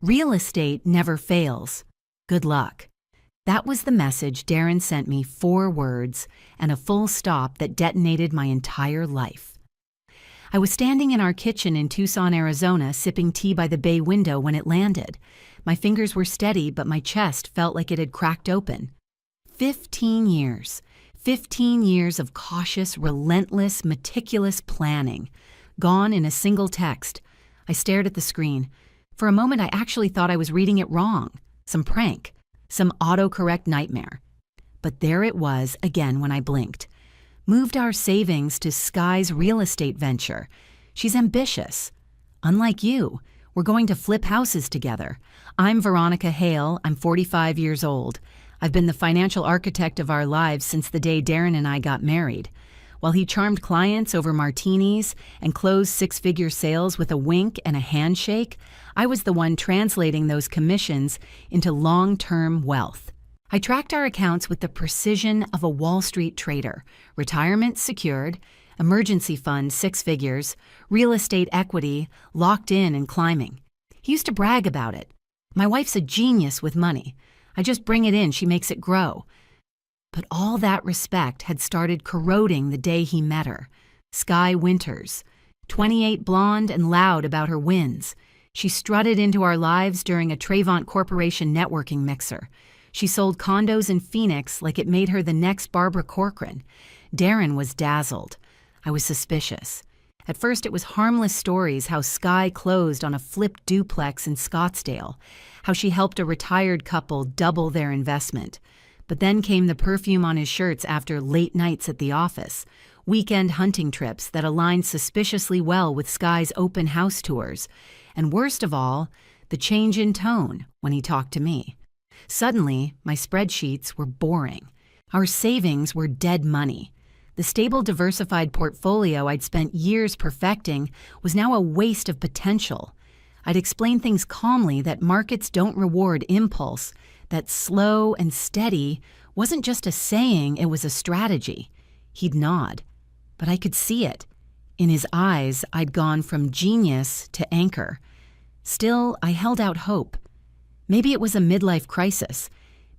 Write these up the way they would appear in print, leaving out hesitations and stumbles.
Real estate never fails. Good luck. That was the message Darren sent me, 4 words and a full stop that detonated my entire life. I was standing in our kitchen in Tucson, Arizona, sipping tea by the bay window when it landed. My fingers were steady, but my chest felt like it had cracked open. 15 years. 15 years of cautious, relentless, meticulous planning. Gone in a single text. I stared at the screen. For a moment, I actually thought I was reading it wrong. Some prank. Some autocorrect nightmare. But there it was again when I blinked. Moved our savings to Sky's real estate venture. She's ambitious. Unlike you, we're going to flip houses together. I'm Veronica Hale. I'm 45 years old. I've been the financial architect of our lives since the day Darren and I got married. While he charmed clients over martinis and closed 6-figure sales with a wink and a handshake, I was the one translating those commissions into long-term wealth. I tracked our accounts with the precision of a Wall Street trader. Retirement secured, emergency fund 6 figures, real estate equity locked in and climbing. He used to brag about it. My wife's a genius with money. I just bring it in, she makes it grow. But all that respect had started corroding the day he met her. Sky Winters, 28, blonde and loud about her wins. She strutted into our lives during a Trayvon Corporation networking mixer. She sold condos in Phoenix like it made her the next Barbara Corcoran. Darren was dazzled. I was suspicious. At first, it was harmless stories how Sky closed on a flipped duplex in Scottsdale, how she helped a retired couple double their investment. But then came the perfume on his shirts after late nights at the office, weekend hunting trips that aligned suspiciously well with Sky's open house tours, and worst of all, the change in tone when he talked to me. Suddenly, my spreadsheets were boring. Our savings were dead money. The stable, diversified portfolio I'd spent years perfecting was now a waste of potential. I'd explain things calmly that markets don't reward impulse, that slow and steady wasn't just a saying, it was a strategy. He'd nod, but I could see it. In his eyes, I'd gone from genius to anchor. Still, I held out hope. Maybe it was a midlife crisis.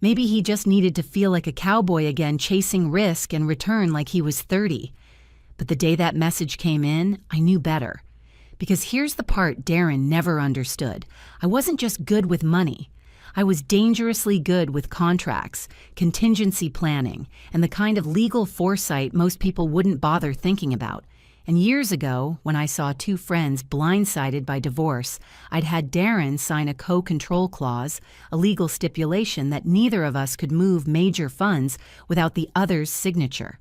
Maybe he just needed to feel like a cowboy again, chasing risk and return like he was 30. But the day that message came in, I knew better. Because here's the part Darren never understood. I wasn't just good with money. I was dangerously good with contracts, contingency planning, and the kind of legal foresight most people wouldn't bother thinking about. And years ago, when I saw 2 friends blindsided by divorce, I'd had Darren sign a co-control clause, a legal stipulation that neither of us could move major funds without the other's signature.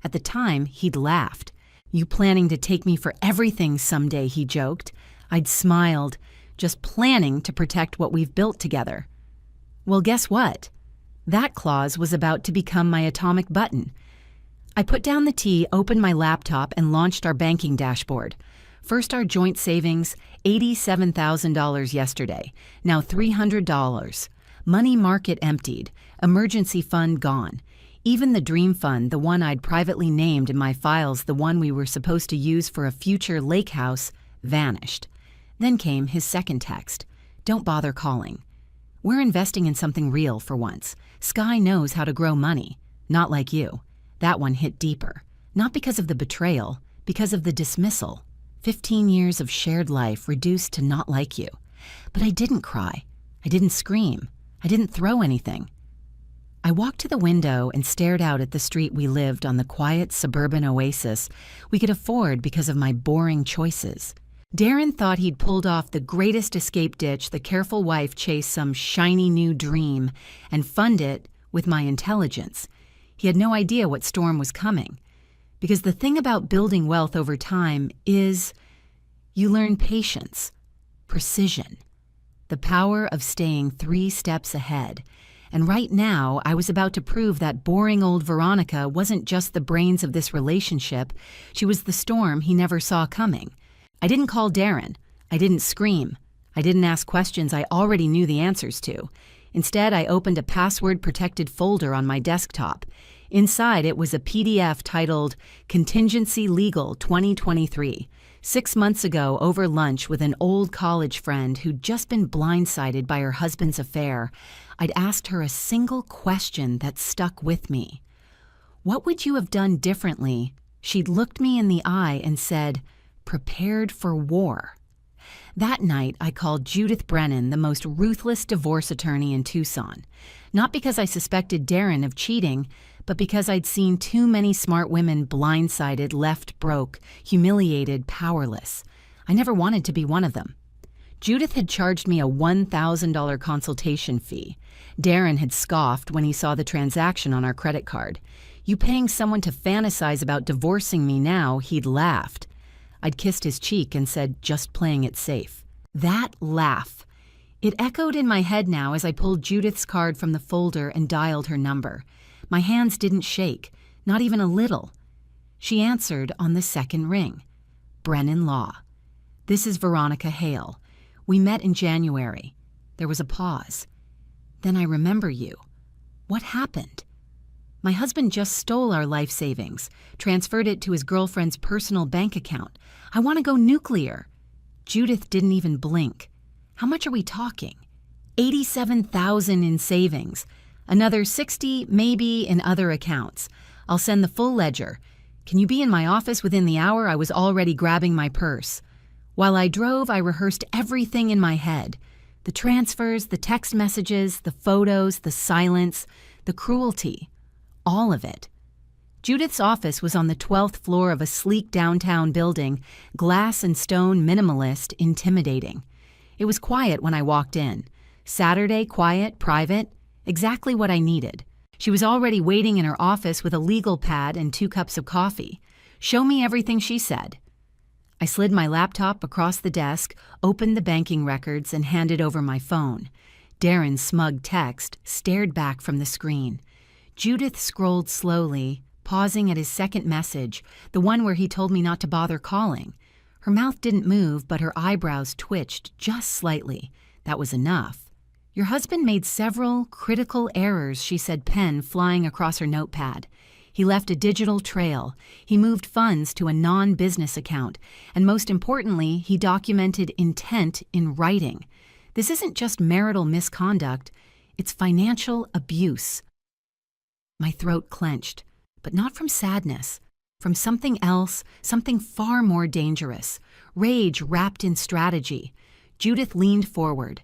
At the time, he'd laughed. "You planning to take me for everything someday," he joked. I'd smiled, just planning to protect what we've built together. Well, guess what? That clause was about to become my atomic button. I put down the tea, opened my laptop, and launched our banking dashboard. First, our joint savings, $87,000 yesterday, now $300. Money market emptied, emergency fund gone. Even the dream fund, the one I'd privately named in my files, the one we were supposed to use for a future lake house, vanished. Then came his second text. "Don't bother calling. We're investing in something real for once. Sky knows how to grow money. Not like you." That one hit deeper. Not because of the betrayal, because of the dismissal. 15 years of shared life reduced to not like you. But I didn't cry. I didn't scream. I didn't throw anything. I walked to the window and stared out at the street we lived on, the quiet suburban oasis we could afford because of my boring choices. Darren thought he'd pulled off the greatest escape ditch the careful wife chased some shiny new dream and fund it with my intelligence. He had no idea what storm was coming. Because the thing about building wealth over time is you learn patience, precision, the power of staying 3 steps ahead. And right now, I was about to prove that boring old Veronica wasn't just the brains of this relationship, she was the storm he never saw coming. I didn't call Darren. I didn't scream. I didn't ask questions I already knew the answers to. Instead, I opened a password-protected folder on my desktop. Inside, it was a PDF titled Contingency Legal 2023, 6 months ago, over lunch with an old college friend who'd just been blindsided by her husband's affair, I'd asked her a single question that stuck with me. What would you have done differently? She'd looked me in the eye and said, "Prepared for war." That night, I called Judith Brennan, the most ruthless divorce attorney in Tucson. Not because I suspected Darren of cheating, but because I'd seen too many smart women blindsided, left broke, humiliated, powerless. I never wanted to be one of them. Judith had charged me a $1,000 consultation fee. Darren had scoffed when he saw the transaction on our credit card. You paying someone to fantasize about divorcing me now, he'd laughed. I'd kissed his cheek and said, just playing it safe. That laugh. It echoed in my head now as I pulled Judith's card from the folder and dialed her number. My hands didn't shake, not even a little. She answered on the second ring. Brennan Law. This is Veronica Hale. We met in January. There was a pause. Then I remember you. What happened? My husband just stole our life savings, transferred it to his girlfriend's personal bank account. I want to go nuclear. Judith didn't even blink. How much are we talking? $87,000 in savings. Another $60,000 maybe in other accounts. I'll send the full ledger. Can you be in my office within the hour? I was already grabbing my purse. While I drove, I rehearsed everything in my head. The transfers, the text messages, the photos, the silence, the cruelty. All of it. Judith's office was on the 12th floor of a sleek downtown building, glass and stone, minimalist, intimidating. It was quiet when I walked in. Saturday, quiet, private, exactly what I needed. She was already waiting in her office with a legal pad and 2 cups of coffee. Show me everything, she said. I slid my laptop across the desk, opened the banking records, and handed over my phone. Darren's smug text stared back from the screen. Judith scrolled slowly, pausing at his second message, the one where he told me not to bother calling. Her mouth didn't move, but her eyebrows twitched just slightly. That was enough. Your husband made several critical errors, she said, pen flying across her notepad. He left a digital trail. He moved funds to a non-business account. And most importantly, he documented intent in writing. This isn't just marital misconduct. It's financial abuse. My throat clenched, but not from sadness. From something else, something far more dangerous. Rage wrapped in strategy. Judith leaned forward.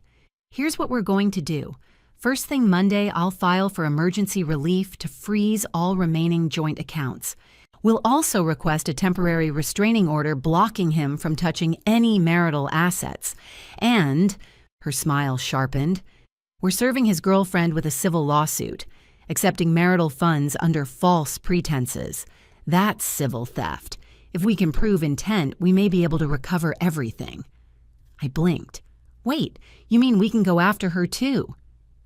Here's what we're going to do. First thing Monday, I'll file for emergency relief to freeze all remaining joint accounts. We'll also request a temporary restraining order blocking him from touching any marital assets. And, her smile sharpened, we're serving his girlfriend with a civil lawsuit, accepting marital funds under false pretenses. That's civil theft. If we can prove intent, we may be able to recover everything. I blinked. Wait, you mean we can go after her too?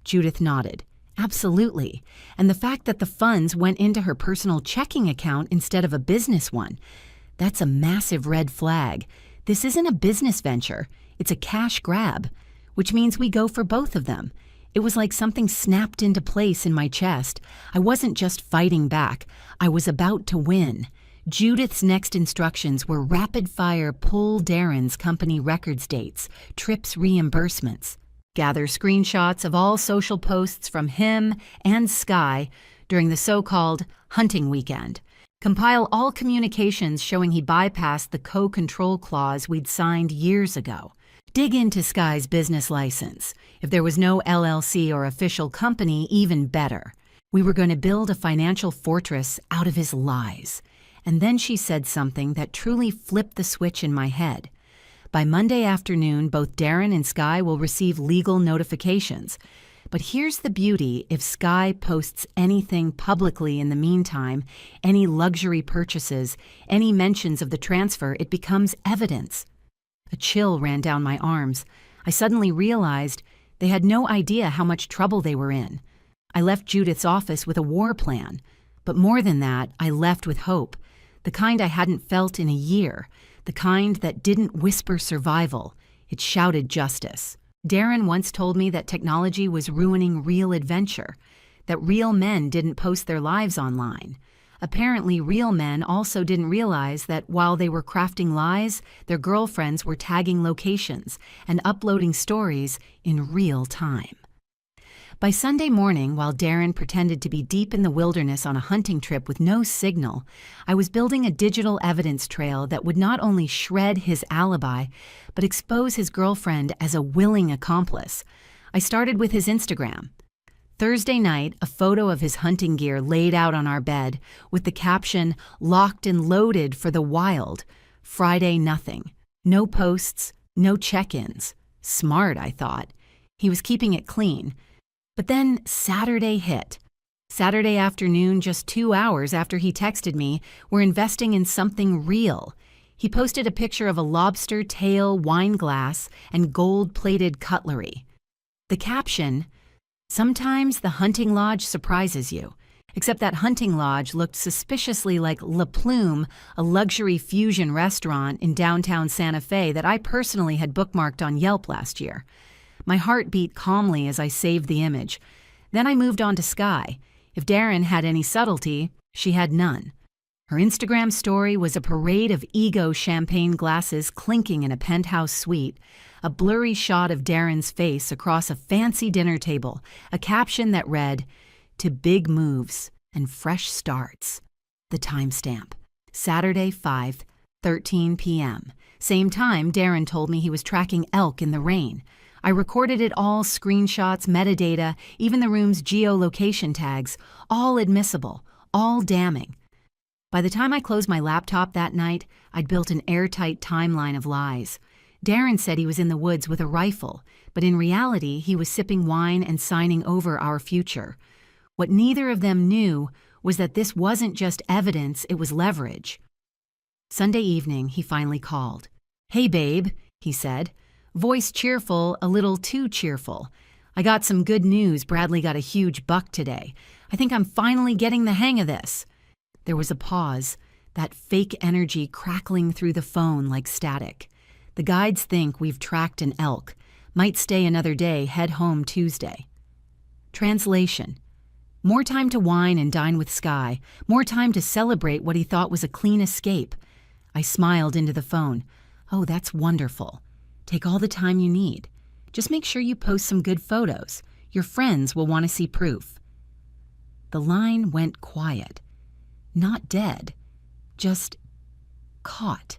Judith nodded. Absolutely. And the fact that the funds went into her personal checking account instead of a business one, that's a massive red flag. This isn't a business venture. It's a cash grab, which means we go for both of them. It was like something snapped into place in my chest. I wasn't just fighting back. I was about to win. Judith's next instructions were rapid-fire pull Darren's company records dates, trips reimbursements, gather screenshots of all social posts from him and Sky during the so-called hunting weekend, compile all communications showing he bypassed the co-control clause we'd signed years ago, dig into Sky's business license. If there was no LLC or official company, even better. We were going to build a financial fortress out of his lies. And then she said something that truly flipped the switch in my head. By Monday afternoon, both Darren and Sky will receive legal notifications. But here's the beauty: if Sky posts anything publicly in the meantime, any luxury purchases, any mentions of the transfer, it becomes evidence. A chill ran down my arms. I suddenly realized they had no idea how much trouble they were in. I left Judith's office with a war plan. But more than that, I left with hope. The kind I hadn't felt in a year. The kind that didn't whisper survival. It shouted justice. Darren once told me that technology was ruining real adventure, that real men didn't post their lives online. Apparently, real men also didn't realize that while they were crafting lies, their girlfriends were tagging locations and uploading stories in real time. By Sunday morning, while Darren pretended to be deep in the wilderness on a hunting trip with no signal, I was building a digital evidence trail that would not only shred his alibi, but expose his girlfriend as a willing accomplice. I started with his Instagram. Thursday night, a photo of his hunting gear laid out on our bed with the caption, "Locked and loaded for the wild." Friday, nothing. No posts, no check-ins. Smart, I thought. He was keeping it clean. But then Saturday hit. Saturday afternoon, just 2 hours after he texted me, we're investing in something real. He posted a picture of a lobster tail wine glass and gold-plated cutlery. The caption, "Sometimes the hunting lodge surprises you," except that hunting lodge looked suspiciously like La Plume, a luxury fusion restaurant in downtown Santa Fe that I personally had bookmarked on Yelp last year. My heart beat calmly as I saved the image. Then I moved on to Sky. If Darren had any subtlety, she had none. Her Instagram story was a parade of ego champagne glasses clinking in a penthouse suite, a blurry shot of Darren's face across a fancy dinner table, a caption that read, "To big moves and fresh starts." The timestamp, Saturday 5:13 p.m. Same time Darren told me he was tracking elk in the rain. I recorded it all, screenshots, metadata, even the room's geolocation tags, all admissible, all damning. By the time I closed my laptop that night, I'd built an airtight timeline of lies. Darren said he was in the woods with a rifle, but in reality, he was sipping wine and signing over our future. What neither of them knew was that this wasn't just evidence, it was leverage. Sunday evening, he finally called. "Hey, babe," he said. Voice cheerful, a little too cheerful. "I got some good news. Bradley got a huge buck today. I think I'm finally getting the hang of this." There was a pause, that fake energy crackling through the phone like static. "The guides think we've tracked an elk. Might stay another day, head home Tuesday." Translation: more time to wine and dine with Sky, more time to celebrate what he thought was a clean escape. I smiled into the phone. "Oh, that's wonderful. Take all the time you need. Just make sure you post some good photos. Your friends will want to see proof." The line went quiet. Not dead, just caught.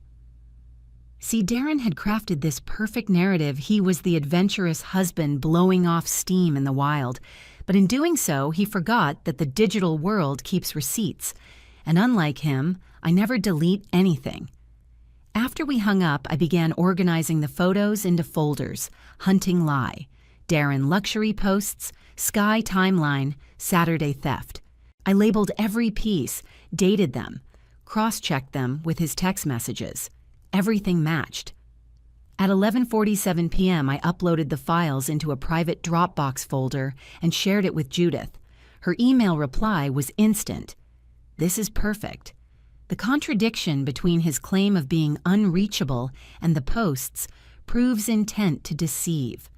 See, Darren had crafted this perfect narrative. He was the adventurous husband blowing off steam in the wild. But in doing so, he forgot that the digital world keeps receipts. And unlike him, I never delete anything. After we hung up, I began organizing the photos into folders. Hunting lie, Darren luxury posts, Sky timeline, Saturday theft. I labeled every piece, dated them, cross-checked them with his text messages. Everything matched. At 11:47 p.m., I uploaded the files into a private Dropbox folder and shared it with Judith. Her email reply was instant. "This is perfect." The contradiction between his claim of being unreachable and the posts proves intent to deceive.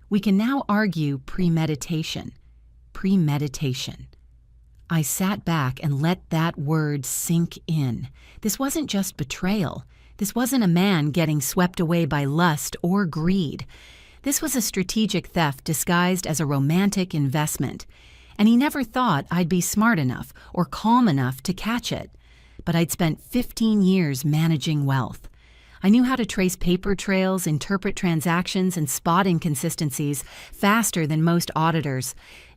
We can now argue premeditation. Premeditation. I sat back and let that word sink in. This wasn't just betrayal. This wasn't a man getting swept away by lust or greed. This was a strategic theft disguised as a romantic investment. And he never thought I'd be smart enough or calm enough to catch it. But I'd spent 15 years managing wealth. I knew how to trace paper trails, interpret transactions, and spot inconsistencies faster than most auditors.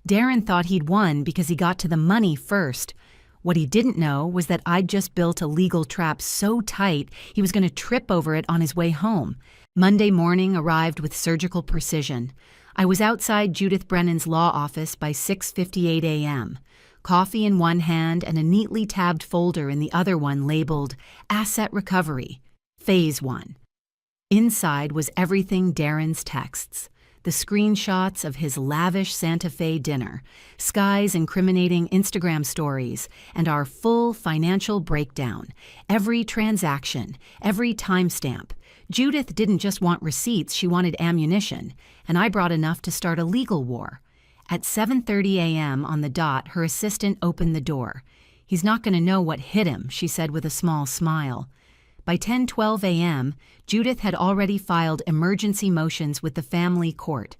Darren thought he'd won because he got to the money first. What he didn't know was that I'd just built a legal trap so tight he was going to trip over it on his way home. Monday morning arrived with surgical precision. I was outside Judith Brennan's law office by 6:58 a.m. Coffee in one hand and a neatly tabbed folder in the other one labeled Asset Recovery, Phase 1. Inside was everything Darren's texts. The screenshots of his lavish Santa Fe dinner, Sky's incriminating Instagram stories, and our full financial breakdown. Every transaction, every timestamp. Judith didn't just want receipts, she wanted ammunition, and I brought enough to start a legal war. At 7:30 a.m. on the dot, her assistant opened the door. He's not going to know what hit him, she said with a small smile. By 10:12 a.m., Judith had already filed emergency motions with the family court,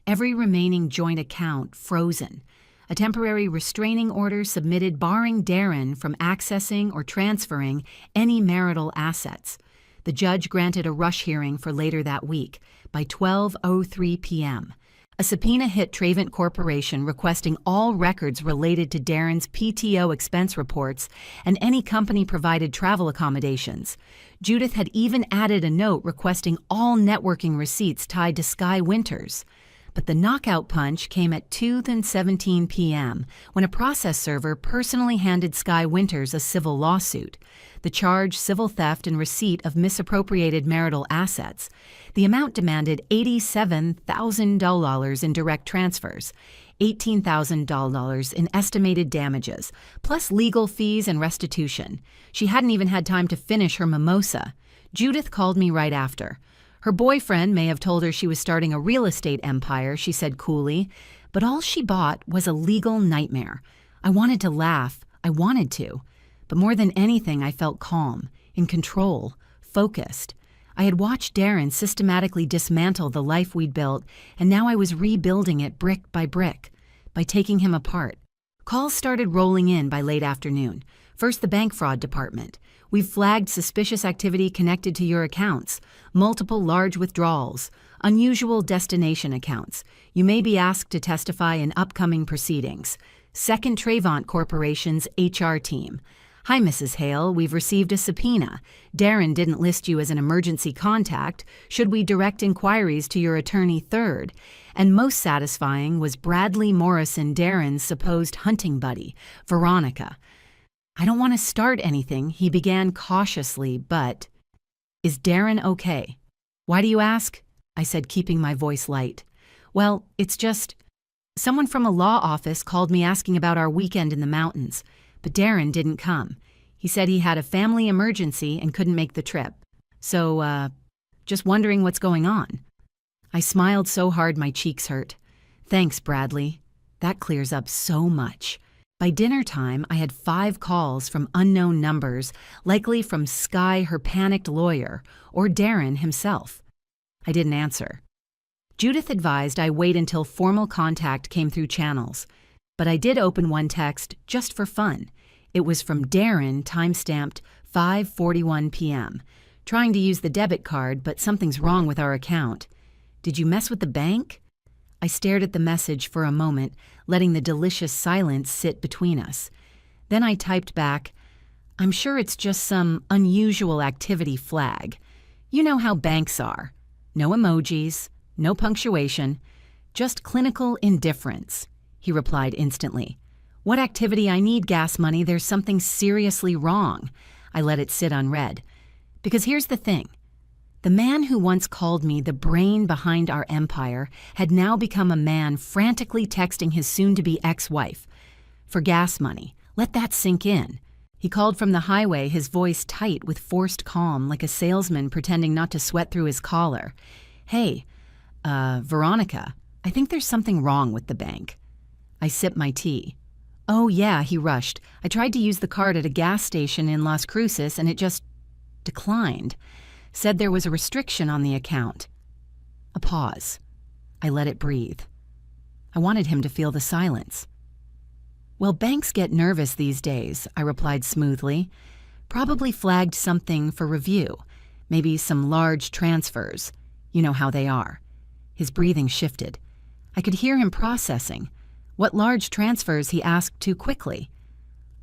every remaining joint account frozen. A temporary restraining order submitted barring Darren from accessing or transferring any marital assets. The judge granted a rush hearing for later that week, by 12:03 p.m. A subpoena hit Travant Corporation requesting all records related to Darren's PTO expense reports and any company-provided travel accommodations. Judith had even added a note requesting all networking receipts tied to Sky Winters. But the knockout punch came at 2:17 p.m. when a process server personally handed Sky Winters a civil lawsuit. The charge, civil theft and receipt of misappropriated marital assets. The amount demanded $87,000 in direct transfers, $18,000 in estimated damages, plus legal fees and restitution. She hadn't even had time to finish her mimosa. Judith called me right after. Her boyfriend may have told her she was starting a real estate empire, she said coolly, but all she bought was a legal nightmare. I wanted to laugh. I wanted to. But more than anything, I felt calm, in control, focused. I had watched Darren systematically dismantle the life we'd built, and now I was rebuilding it brick by brick, by taking him apart. Calls started rolling in by late afternoon. First, the bank fraud department. We've flagged suspicious activity connected to your accounts, multiple large withdrawals, unusual destination accounts. You may be asked to testify in upcoming proceedings. Second, Travant Corporation's HR team. Hi, Mrs. Hale, we've received a subpoena. Darren didn't list you as an emergency contact. Should we direct inquiries to your attorney third? And most satisfying was Bradley Morrison, Darren's supposed hunting buddy, Veronica. I don't want to start anything, he began cautiously, but... Is Darren okay? Why do you ask? I said, keeping my voice light. Well, it's just... Someone from a law office called me asking about our weekend in the mountains. But Darren didn't come. He said he had a family emergency and couldn't make the trip. So, just wondering what's going on. I smiled so hard my cheeks hurt. Thanks, Bradley. That clears up so much. By dinner time, I had 5 calls from unknown numbers, likely from Sky, her panicked lawyer, or Darren himself. I didn't answer. Judith advised I wait until formal contact came through channels. But I did open one text just for fun. It was from Darren, time-stamped 5:41 p.m. Trying to use the debit card, but something's wrong with our account. Did you mess with the bank? I stared at the message for a moment, letting the delicious silence sit between us. Then I typed back, I'm sure it's just some unusual activity flag. You know how banks are. No emojis, no punctuation, just clinical indifference. He replied instantly. What activity? I need gas money. There's something seriously wrong. I let it sit unread. Because here's the thing. The man who once called me the brain behind our empire had now become a man frantically texting his soon-to-be ex-wife. For gas money. Let that sink in. He called from the highway, his voice tight with forced calm, like a salesman pretending not to sweat through his collar. Hey, Veronica, I think there's something wrong with the bank. I sipped my tea. Oh yeah, he rushed. I tried to use the card at a gas station in Las Cruces and it just declined. Said there was a restriction on the account. A pause. I let it breathe. I wanted him to feel the silence. Well, banks get nervous these days, I replied smoothly. Probably flagged something for review. Maybe some large transfers. You know how they are. His breathing shifted. I could hear him processing. What large transfers, he asked too quickly.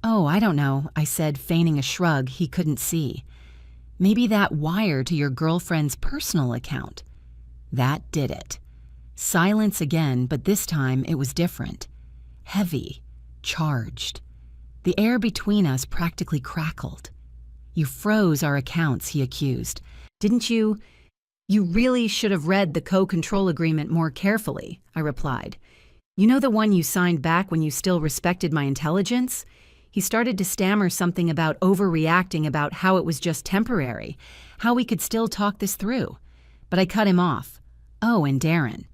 Oh, I don't know, I said, feigning a shrug he couldn't see. Maybe that wire to your girlfriend's personal account. That did it. Silence again, but this time it was different. Heavy, charged. The air between us practically crackled. You froze our accounts, he accused. Didn't you? You really should have read the co-control agreement more carefully, I replied. You know the one you signed back when you still respected my intelligence? He started to stammer something about overreacting, about how it was just temporary, how we could still talk this through. But I cut him off. Oh, and Darren.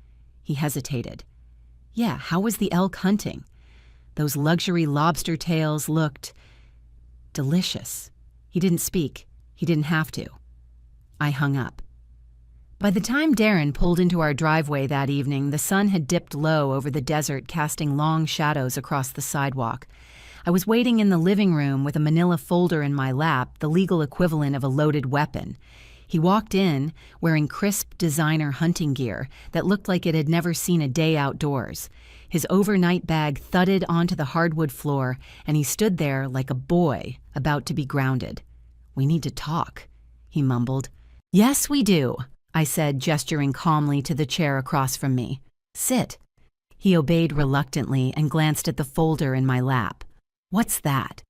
He hesitated. Yeah, how was the elk hunting? Those luxury lobster tails looked Delicious. He didn't speak. He didn't have to. I hung up. By the time Darren pulled into our driveway that evening, the sun had dipped low over the desert, casting long shadows across the sidewalk. I was waiting in the living room with a manila folder in my lap, the legal equivalent of a loaded weapon. He walked in, wearing crisp designer hunting gear that looked like it had never seen a day outdoors. His overnight bag thudded onto the hardwood floor, and he stood there like a boy about to be grounded. "We need to talk," he mumbled. "Yes, we do," I said, gesturing calmly to the chair across from me. "Sit." He obeyed reluctantly and glanced at the folder in my lap. "What's that?"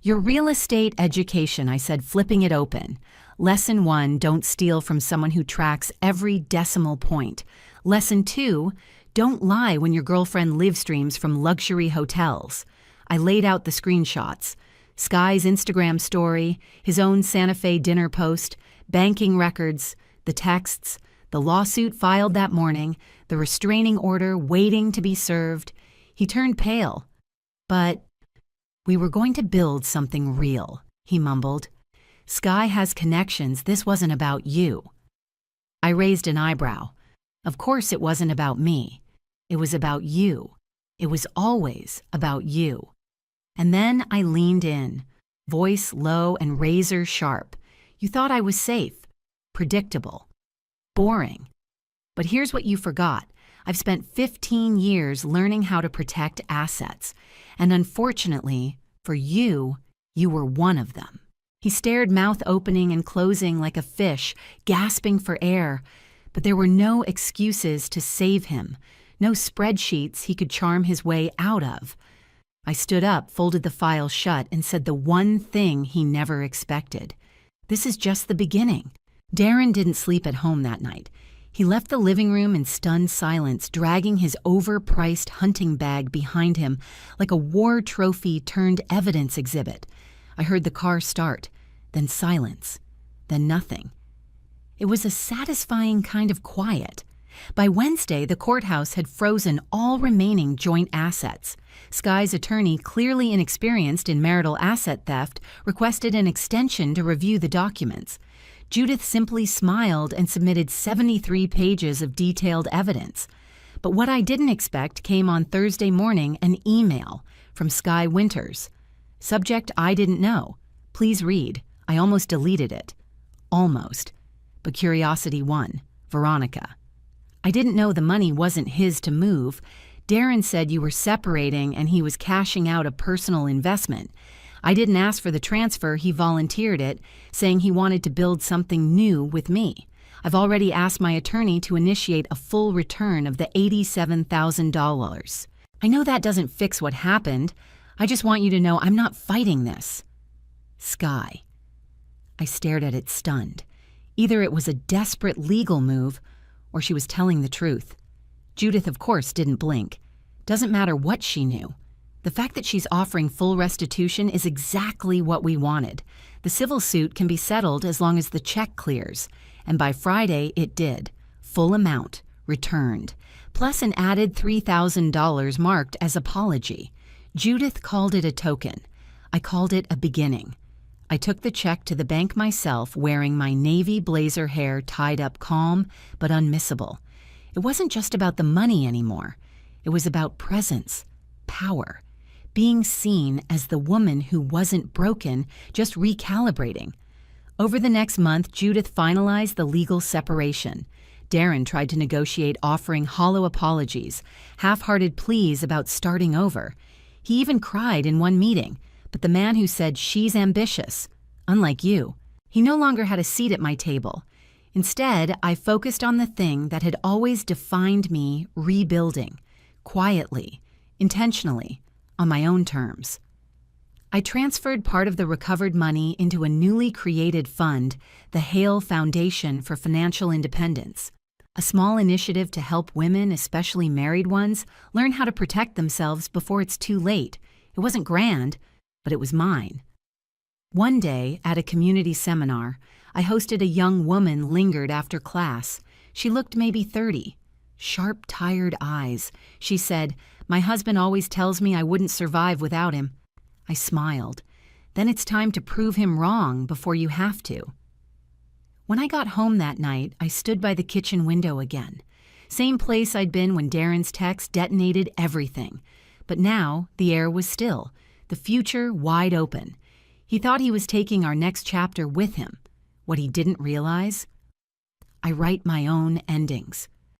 "Your real estate education," I said, flipping it open. Lesson 1, don't steal from someone who tracks every decimal point. Lesson 2, don't lie when your girlfriend live streams from luxury hotels. I laid out the screenshots. Sky's Instagram story, his own Santa Fe dinner post, banking records, the texts, the lawsuit filed that morning, the restraining order waiting to be served. He turned pale. "But we were going to build something real," he mumbled. "Sky has connections. This wasn't about you." I raised an eyebrow. Of course it wasn't about me. It was about you. It was always about you. And then I leaned in, voice low and razor sharp. "You thought I was safe, predictable, boring. But here's what you forgot. I've spent 15 years learning how to protect assets. And unfortunately, for you, you were one of them." He stared, mouth opening and closing like a fish, gasping for air. But there were no excuses to save him, no spreadsheets he could charm his way out of. I stood up, folded the file shut, and said the one thing he never expected. "This is just the beginning." Darren didn't sleep at home that night. He left the living room in stunned silence, dragging his overpriced hunting bag behind him like a war trophy turned evidence exhibit. I heard the car start, then silence, then nothing. It was a satisfying kind of quiet. By Wednesday, the courthouse had frozen all remaining joint assets. Sky's attorney, clearly inexperienced in marital asset theft, requested an extension to review the documents. Judith simply smiled and submitted 73 pages of detailed evidence. But what I didn't expect came on Thursday morning, an email from Sky Winters. Subject I didn't know. Please read. I almost deleted it. Almost. But curiosity won. Veronica. I didn't know the money wasn't his to move. Darren said you were separating and he was cashing out a personal investment. I didn't ask for the transfer, he volunteered it, saying he wanted to build something new with me. I've already asked my attorney to initiate a full return of the $87,000. I know that doesn't fix what happened. I just want you to know I'm not fighting this. Sky. I stared at it stunned. Either it was a desperate legal move, or she was telling the truth. Judith, of course, didn't blink. Doesn't matter what she knew. The fact that she's offering full restitution is exactly what we wanted. The civil suit can be settled as long as the check clears. And by Friday, it did. Full amount, returned. Plus an added $3,000 marked as apology. Judith called it a token. I called it a beginning. I took the check to the bank myself, wearing my navy blazer hair tied up calm but unmissable. It wasn't just about the money anymore. It was about presence, power, being seen as the woman who wasn't broken, just recalibrating. Over the next month, Judith finalized the legal separation. Darren tried to negotiate, offering hollow apologies, half-hearted pleas about starting over. He even cried in one meeting, but the man who said she's ambitious, unlike you, he no longer had a seat at my table. Instead, I focused on the thing that had always defined me, rebuilding, quietly, intentionally, on my own terms. I transferred part of the recovered money into a newly created fund, the Hale Foundation for Financial Independence, a small initiative to help women, especially married ones, learn how to protect themselves before it's too late. It wasn't grand, but it was mine. One day, at a community seminar, I hosted a young woman lingered after class. She looked maybe 30. Sharp, tired eyes. She said, "My husband always tells me I wouldn't survive without him." I smiled. Then it's time to prove him wrong before you have to. When I got home that night, I stood by the kitchen window again. Same place I'd been when Darren's text detonated everything. But now the air was still, the future wide open. He thought he was taking our next chapter with him. What he didn't realize? I write my own endings.